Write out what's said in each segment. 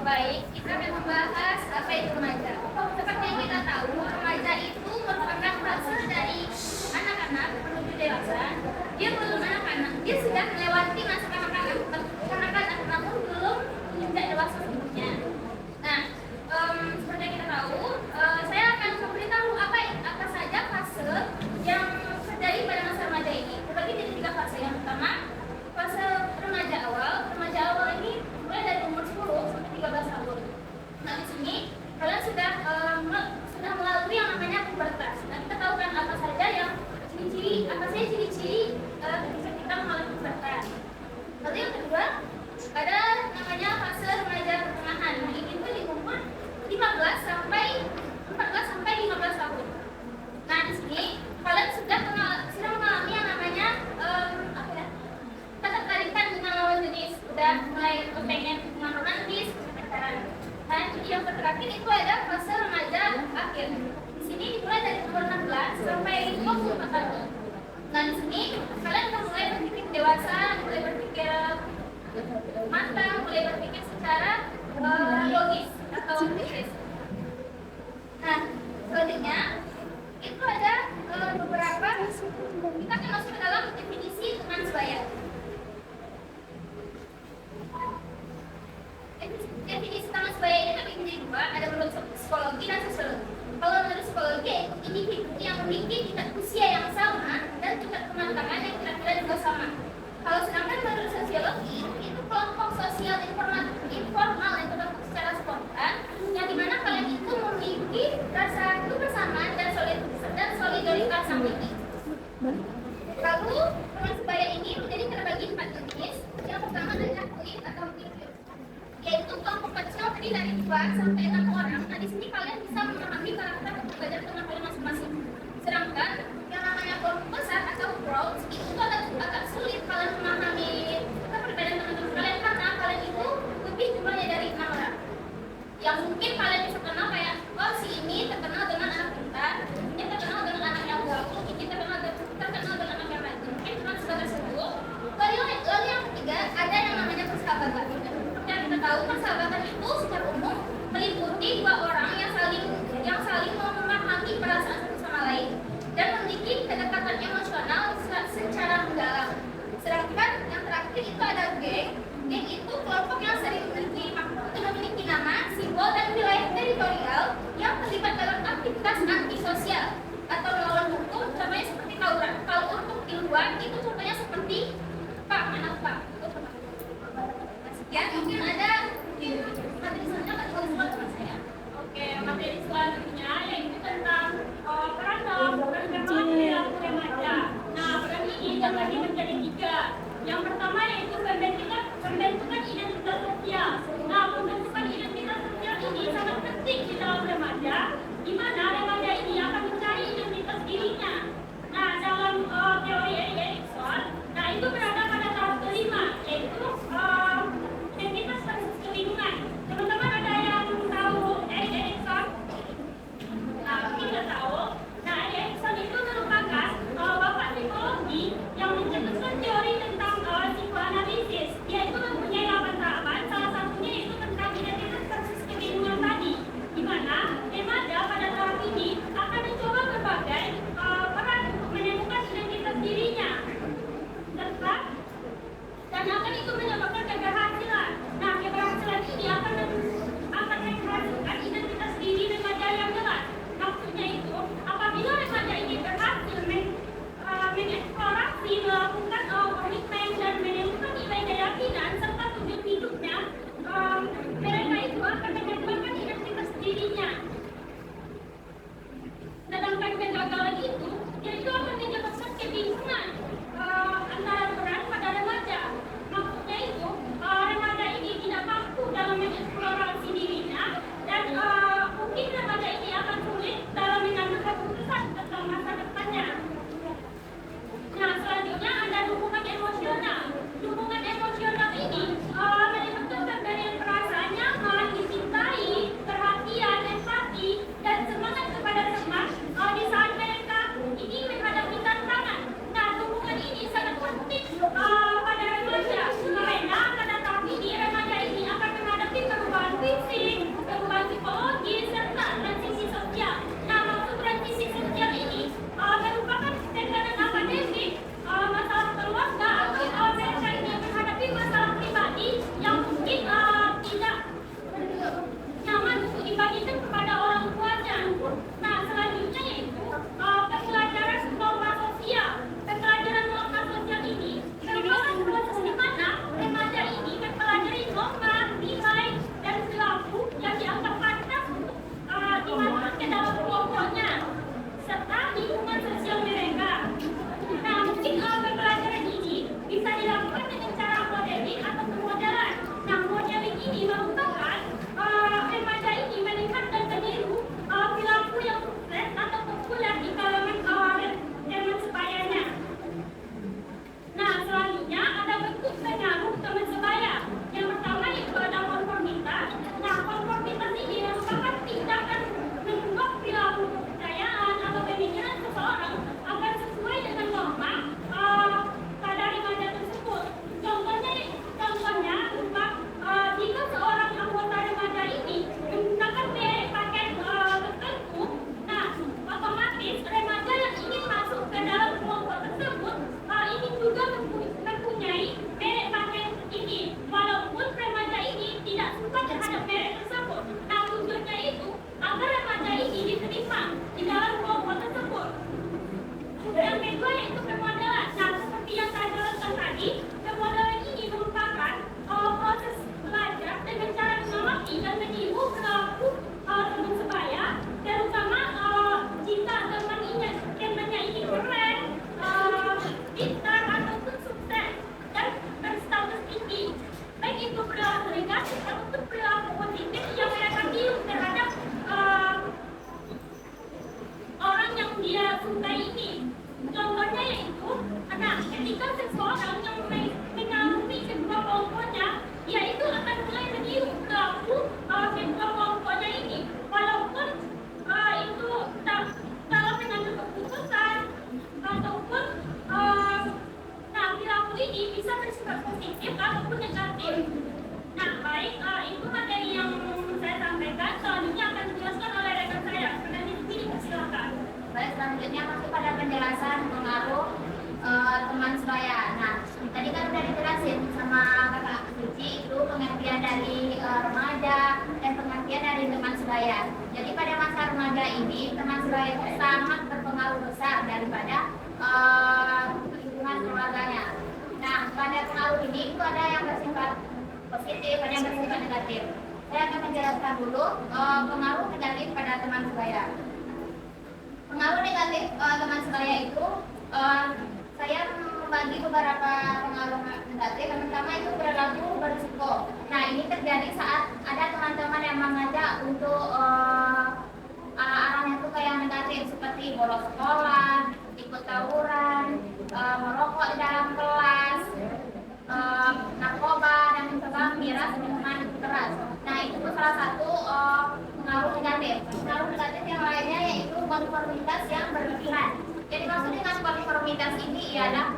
Baik, kita akan membahas apa itu remaja. Seperti yang kita tahu, remaja itu merupakan fase dari anak-anak menuju dewasa. Dia belum anak-anak, dia sudah melewati masa kanak-kanak, namun belum menginjak dewasa sebelumnya. Nah, seperti yang kita tahu, saya akan memberitahu apa saja fase yang terjadi pada masa remaja ini. Terbagi jadi 3 fase. Yang pertama, fase remaja awal. Remaja awal ini mulai dari umur 10 sampai 13 tahun. Nah, di sini kalian sudah melalui yang namanya pubertas. Nah, kita tahu kan apa saja ciri-ciri ketika kita mengalami pubertas. Lalu yang kedua, ada namanya fase remaja pertengahan. Nah, ini tuh di umur 14 sampai 15 tahun. Nah, di sini kalian sudah mengalami yang namanya ketertarikan dengan lawan jenis, udah mulai pengen hubungan romantis, pacaran. Nah, yang terakhir itu ada fase remaja akhir. Di sini dimulai dari umur 16 sampai 24 tahun. Nah, di sini kalian udah mulai berpikir dewasa, mulai berpikir matang, mulai berpikir secara logis atau kritis. Nah, selanjutnya itu ada beberapa, kita akan masuk ke dalam definisi teman sebaya. Definisi teman sebaya ini terbagi menjadi 2, ada menurut psikologi dan sosiologi. Kalau menurut psikologi, individu yang memiliki tingkat usia yang sama dan tingkat kematangan yang kira-kira juga sama. Kalau sedangkan menurut sosiologi, itu kelompok sosial informal yang terbentuk secara spontan, yang dimana kalian itu memiliki rasa kebersamaan dan solidaritas yang tinggi. Lalu teman sebaya ini menjadi terbagi 4 jenis. Yang pertama adalah kulit atau figure, yaitu kelompok kecil terdiri dari 2 sampai 6 orang. Nah, di sini kalian bisa memahami karakter kepribadian teman kalian masing-masing. Sedangkan yang namanya kelompok besar atau crowd itu agak sulit kalian memahami kepribadian teman-teman kalian karena kalian itu lebih jumlahnya dari 6 orang. Yang mungkin kalian bisa kenal kayak, oh si ini terkenal dengan anak pintar, ini terkenal dengan anak yang gaul, ini terkenal dengan anak yang rajin. Mungkin cuma sebatas itu. Lalu yang ketiga ada yang namanya persahabatan. Yang kita tahu persahabatan itu secara umum meliputi 2 orang yang saling memahami perasaan satu sama lain dan memiliki kedekatan emosional secara mendalam. Sedangkan yang terakhir itu ada geng. Geng itu kelompok yang sering sosial atau melawan hukum, contohnya seperti tawuran. Kalau untuk di luar itu contohnya seperti Pak, mana Pak? Ya, mungkin ada materi selanjutnya nggak tahu teman saya. Oke, materi selanjutnya yaitu tentang peran dalam perkembangan perilaku remaja. Nah, peran ini terbagi menjadi 3. Yang pertama yaitu pembentukan identitas sosial. Nah, pembentukan identitas sosial ini sangat penting di dalam remaja, di mana remaja ini akan mencari identitas dirinya. Nah, dalam teori Erikson, nah itu berada pada tahap kelima, yaitu identitas versus kelingkungan. Teman-teman ada yang tahu Erikson? Nah, mungkin nggak tahu. Nah, Erikson itu merupakan bapak psikologi yang mencetuskan teori tentang psikoanalisis. Dia itu mempunyai 8 tahapan, salah satunya itu tentang identitas versus kelingkungan tadi, di mana remaja pada tahap ini akan mencoba berbagai peran untuk menemukan identitas dirinya, serta dan akan itu menyebabkan keberhasilan. Nah, keberhasilan ini akan menghasilkan identitas diri remaja yang jelas. Maksudnya itu, apabila remaja ini berhasil mengeksplorasi, melakukan komitmen dan menemukan nilai keyakinan serta tujuan hidupnya, mereka itu akan mengembangkan identitas dirinya. Sedangkan kegagalan itu, yaitu akan menyebabkan kebingungan antara peran pada remaja. Maksudnya itu, remaja ini tidak mampu dalam mengeksplorasi dirinya dan mungkin remaja ini akan sulit dalam mengambil keputusan tentang masa depannya. Nah, selanjutnya ada dukungan emosional. Dukungan emosional ini melibatkan pemberian perasaan nyaman, dicintai, perhatian, empati, dan semangat kepada teman di saat mereka ini menghadapi tantangan. Nah, dukungan ini sangat penting pada remaja, karena pada tahap ini remaja ini akan menghadapi perubahan fisik, perubahan psikologis, serta transisi sosial. Nah, maksud transisi sosial ini merupakan tekanan akademik, masalah keluarga, atau mereka ini menghadapi masalah pribadi yang mungkin tidak nyaman untuk dibagikan kepada orang tuanya. Nah, selanjutnya yaitu pembelajaran norma sosial. Pembelajaran norma sosial ini merupakan proses di mana remaja ini mempelajari norma, nilai, dan perilaku yang dianggap pantas untuk dimasukkan ke dalam kelompoknya serta lingkungan sosial mereka. Nah, mungkin pembelajaran ini bisa dilakukan dengan cara modeling atau pemodelan. Nah, modeling ini merupakan remaja ini melihat dan meniru perilaku yang sukses atau populer di kalangan teman sebayanya. Nah, selanjutnya ada bentuk pengaruh teman sebaya. Yang pertama itu ada konformitas. Nah, konformitas ini merupakan tindakan mengubah perilaku kepercayaan atau pemikiran seseorang agar sesuai dengan norma pada remaja tersebut. Contohnya berupa jika seorang anggota remaja ini menggunakan merek pakaian tertentu, nah otomatis remaja yang ingin masuk ke dalam kelompok tersebut ini juga mempunyai merek pakaian ini, walaupun remaja ini tidak suka terhadap merek tersebut. Nah, tujuannya itu agar remaja ini diterima di dalam kelompok tersebut. Yang kedua yaitu pemodelan. Nah, seperti yang saya jelaskan tadi, pemodelan ini merupakan proses belajar dengan cara mengamati dan meniru perilaku teman sebaya, terutama jika temannya ini keren, pintar ataupun sukses dan berstatus tinggi, baik itu perilaku negatif ataupun perilaku positif yang mereka tiru terhadap orang yang dia sukai ini. Contohnya yaitu, nah, ketika seseorang yang mengalami kedua kelompoknya, dia itu akan mulai meniru perilaku kedua kelompoknya ini, walaupun itu dalam mengambil keputusan ataupun nah, perilaku ini bisa bersifat positif ataupun negatif. Nah, baik, itu materi yang saya sampaikan. Selanjutnya akan dijelaskan oleh rekan saya. Silakan. Baik, selanjutnya masuk pada penjelasan pengaruh teman sebaya. Nah, tadi kan udah dijelasin sama Kakak Suci itu pengertian dari remaja dan pengertian dari teman sebaya. Jadi pada masa remaja remaja ini, teman sebaya itu sangat berpengaruh besar daripada lingkungan keluarganya. Nah, pada pengaruh ini itu ada yang bersifat positif, ada yang bersifat negatif. Saya akan menjelaskan dulu pengaruh negatif pada teman sebaya. Pengaruh negatif teman sebaya itu saya membagi beberapa pengaruh negatif. Yang pertama itu perilaku berisiko. Nah, ini terjadi saat ada teman-teman yang mengajak untuk arahnya itu kayak negatif seperti bolos sekolah, ikut tawuran, merokok di dalam kelas, narkoba dan mencoba miras minuman keras. Nah, itu tuh salah satu pengaruh negatif. Pengaruh negatif yang lainnya yaitu konformitas yang berlebihan. Jadi maksud dengan konformitas ini ialah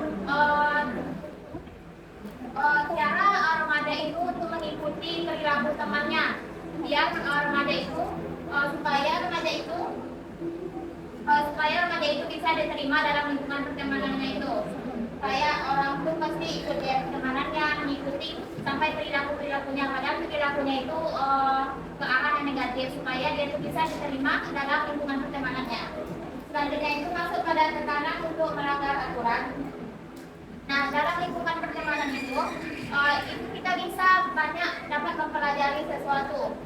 cara remaja itu untuk mengikuti perilaku temannya. Biar remaja itu supaya remaja itu bisa diterima dalam lingkungan pertemanannya itu. Kayak orang tuh pasti ikut ya pertemanannya, mengikuti sampai perilakunya, padahal perilakunya itu ke arah yang negatif supaya dia itu bisa diterima dalam lingkungan pertemanannya. Selanjutnya itu masuk pada tekanan untuk melanggar aturan. Nah, dalam lingkungan pertemanan itu kita bisa banyak dapat mempelajari sesuatu.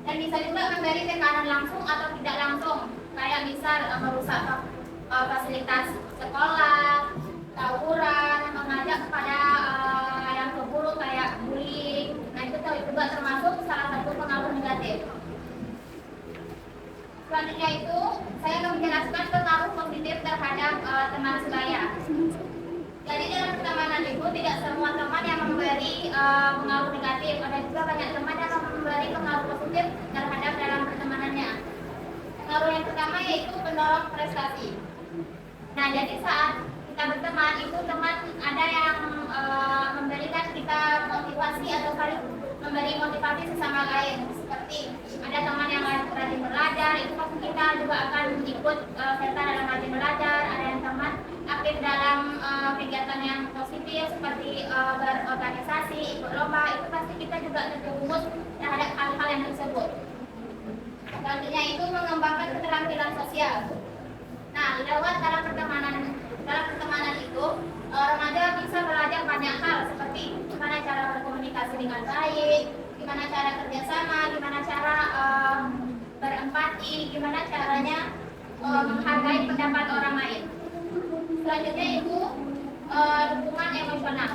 Dan bisa juga memberi tekanan langsung atau tidak langsung, kayak misal merusak fasilitas sekolah, tawuran, mengajak kepada yang keburuk kayak bullying. Nah, itu juga termasuk salah satu pengaruh negatif. Selanjutnya itu saya akan menjelaskan pengaruh positif terhadap teman sebaya. Jadi dalam pertemanan itu tidak semua teman yang memberi pengaruh negatif, ada juga banyak teman yang memberi pengaruh positif terhadap dalam pertemanannya. Pengaruh yang pertama yaitu pendorong prestasi. Nah, jadi saat kita berteman itu teman ada yang memberikan kita motivasi atau saling memberi motivasi sesama lain. Seperti ada teman yang rajin belajar, itu pasti kita juga akan ikut serta dalam rajin belajar. Ada yang teman aktif dalam kegiatan yang positif seperti berorganisasi, ikut lomba, itu pasti kita juga terjerumus terhadap hal-hal yang tersebut. Selanjutnya itu mengembangkan keterampilan sosial. Nah, lewat dalam pertemanan itu remaja bisa belajar banyak hal seperti gimana cara berkomunikasi dengan baik, gimana cara kerjasama, gimana cara berempati, gimana caranya menghargai pendapat orang lain. Selanjutnya itu dukungan emosional.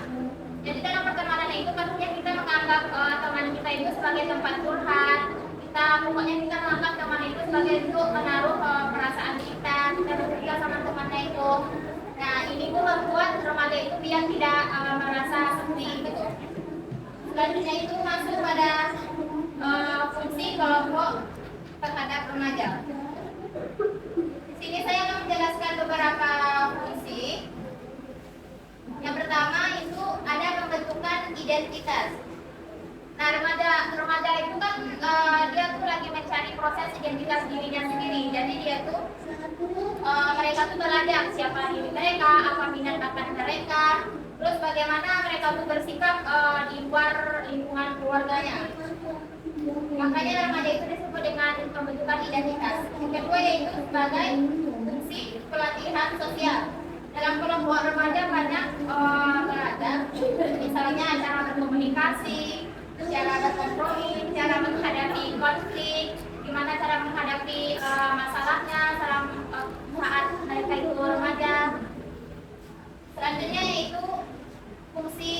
Jadi dalam pertemanan itu pastinya kita menganggap teman kita itu sebagai tempat curhat. Kita menganggap teman itu sebagai untuk menaruh perasaan kita bercerita sama temannya itu. Nah, ini pun membuat remaja itu biar tidak merasa sepi gitu. Selanjutnya itu masuk pada fungsi kelompok terhadap remaja. Di sini saya akan menjelaskan beberapa fungsi. Yang pertama itu ada pembentukan identitas. Nah, remaja itu kan dia tuh lagi mencari proses identitas dirinya sendiri. Jadi dia tuh mereka tuh belajar siapa diri mereka, apa minat bakat mereka, terus bagaimana mereka tuh bersikap di luar lingkungan keluarganya. Makanya remaja itu disebut dengan pembentukan identitas. Yang kedua yaitu sebagai fungsi pelatihan sosial. Dalam kelompok remaja banyak belajar, misalnya cara berkomunikasi, cara berkompromi, cara menghadapi konflik, gimana cara menghadapi masalahnya saat mereka itu remaja. Selanjutnya yaitu fungsi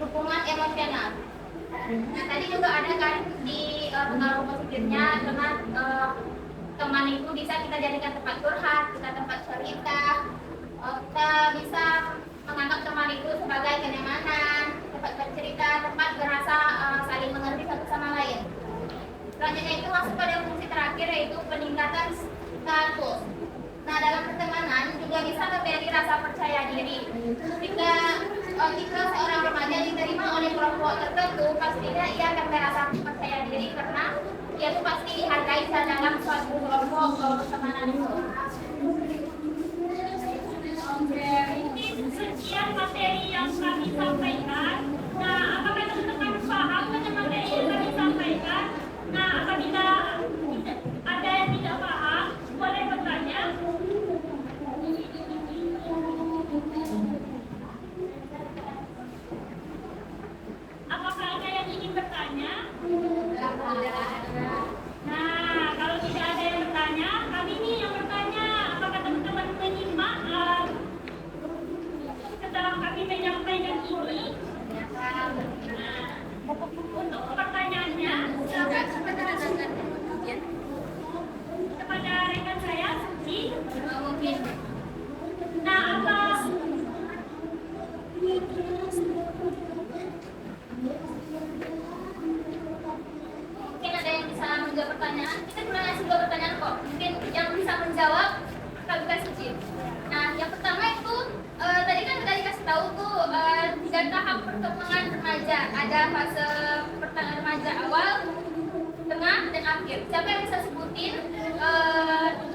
dukungan emosional. Nah, tadi juga ada kan di pengaruh positifnya dengan teman itu bisa kita jadikan tempat curhat, kita tempat cerita, kita bisa menganggap teman itu sebagai kenyamanan, tempat bercerita, tempat berasa saling mengerti satu sama lain. Selanjutnya itu masuk pada fungsi terakhir yaitu peningkatan status. Nah, dalam pertemanan juga bisa memberi rasa percaya diri. Jika seorang remaja diterima oleh kelompok tertentu, pastinya ia akan merasa percaya diri karena dia tuh pasti dihargai dalam suatu kelompok pertemanan itu. Oke, ini sekian materi yang kami sampaikan. Nah, apakah teman-teman paham dengan materi yang kami sampaikan? Nah, apabila ada yang Nah, kalau tidak ada yang bertanya, kami ini yang bertanya. Apakah teman-teman menyimak setelah kami menyampaikan ini? Untuk pertanyaannya, silakan kepada rekan saya, Suci. Mungkin Nah, apa mungkin ada yang bisa menjawab pertanyaan. Kita cuma ngasih dua pertanyaan kok. Mungkin yang bisa menjawab kami kasih chip. Nah, yang pertama itu tadi kan udah dikasih tahu tuh tiga tahap perkembangan remaja. Ada fase pertengahan remaja awal, tengah, dan akhir. Siapa yang bisa sebutin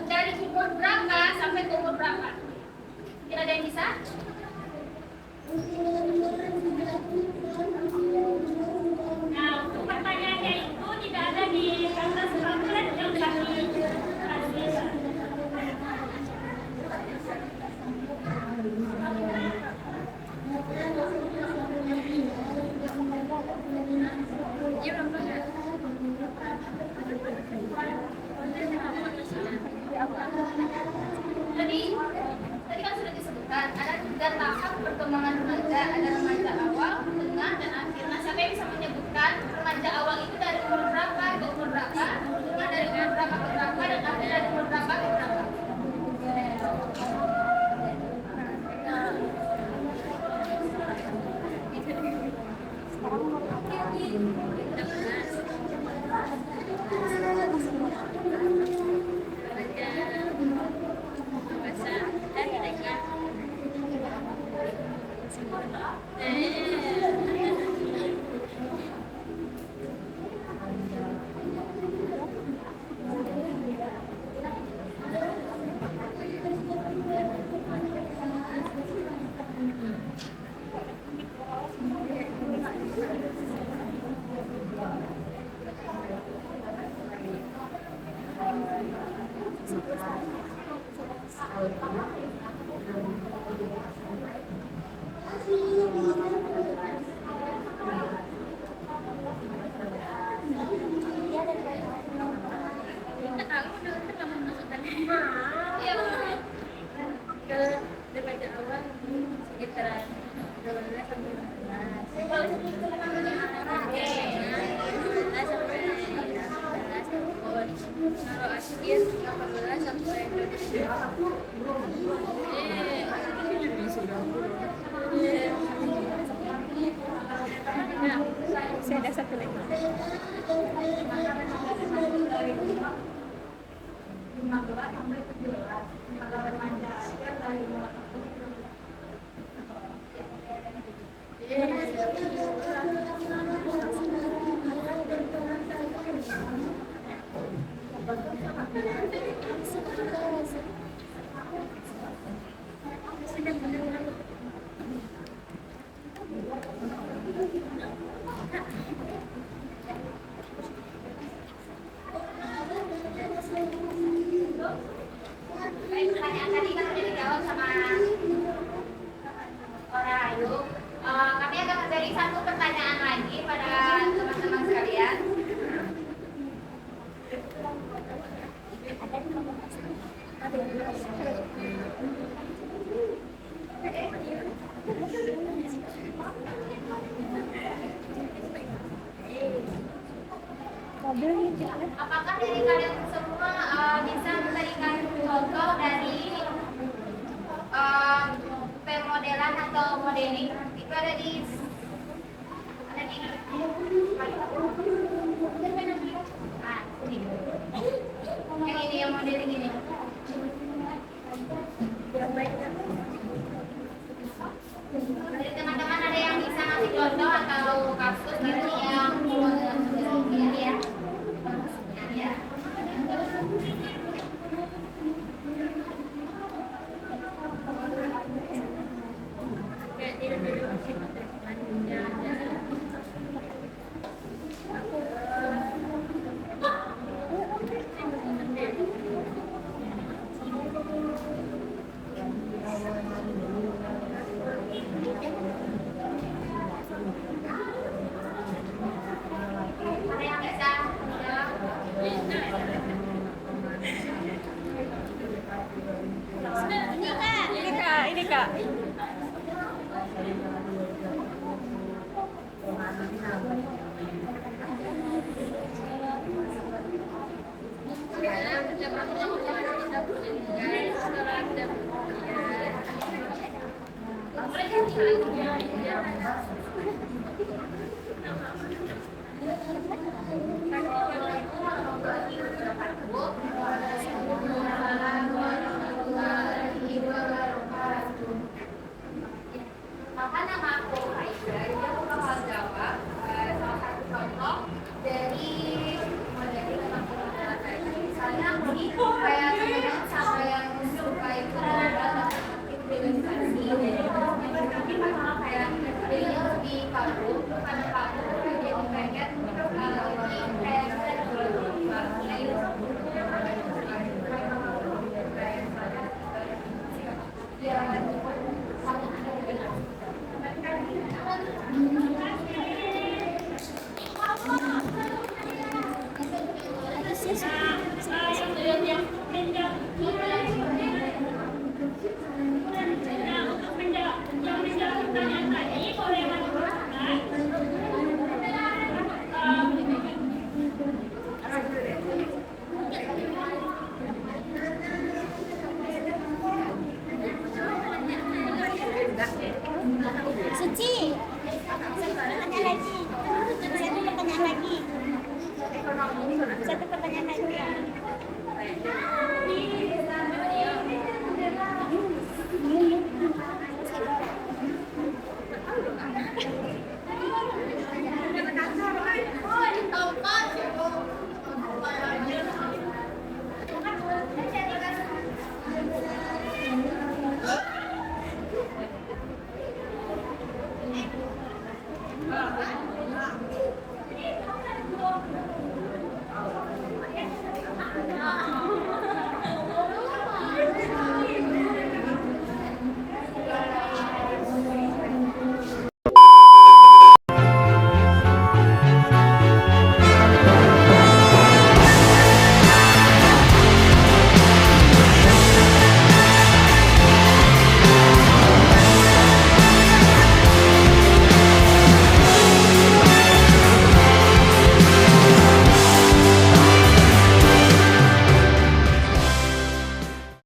dari umur berapa sampai ke umur berapa? Kira ada yang bisa? Nah, untuk pertanyaannya itu tidak ada di kertas pamflet yang kami kasih. Tadi kan sudah disebutkan ada tiga tahap perkembangan remaja, ada remaja awal, tengah, dan akhir. Nah, siapa yang bisa menyebutkan remaja awal itu dari umur berapa ke umur berapa, tengah dari umur berapa ke berapa, dan akhir dari umur berapa ke berapa? Iya, benar. Daripada awal sekitaran 12 sampai 15. Kalau itu namanya Oke. 12 sampai 15 tahun. Kalau akhir 18 sampai 20. Nah, saya ada satu lagi. Baik, pertanyaan tadi kan sudah dijawab sama orang Ayu. Kami akan memberi satu pertanyaan lagi pada teman-teman sekalian. Apakah dari kalian semua bisa memberikan contoh dari pemodelan atau modeling? Itu ada di ah, ini. Yang ini yang modeling ini. Dari teman-teman ada yang bisa ngasih contoh atau kasus gitu yang ini ya? Ya. Maka nama aku Aisyah, jadi aku bakal jawab salah satu contoh dari tentang penggunaan tadi. Misalnya ini kayak teman sama yang suka itu adalah organisasi, tapi masalah kayak jadinya lebih kaku, karena kaku jadi pengen lebih kayak kita Suci, satu pertanyaan lagi. Satu pertanyaan lagi. Satu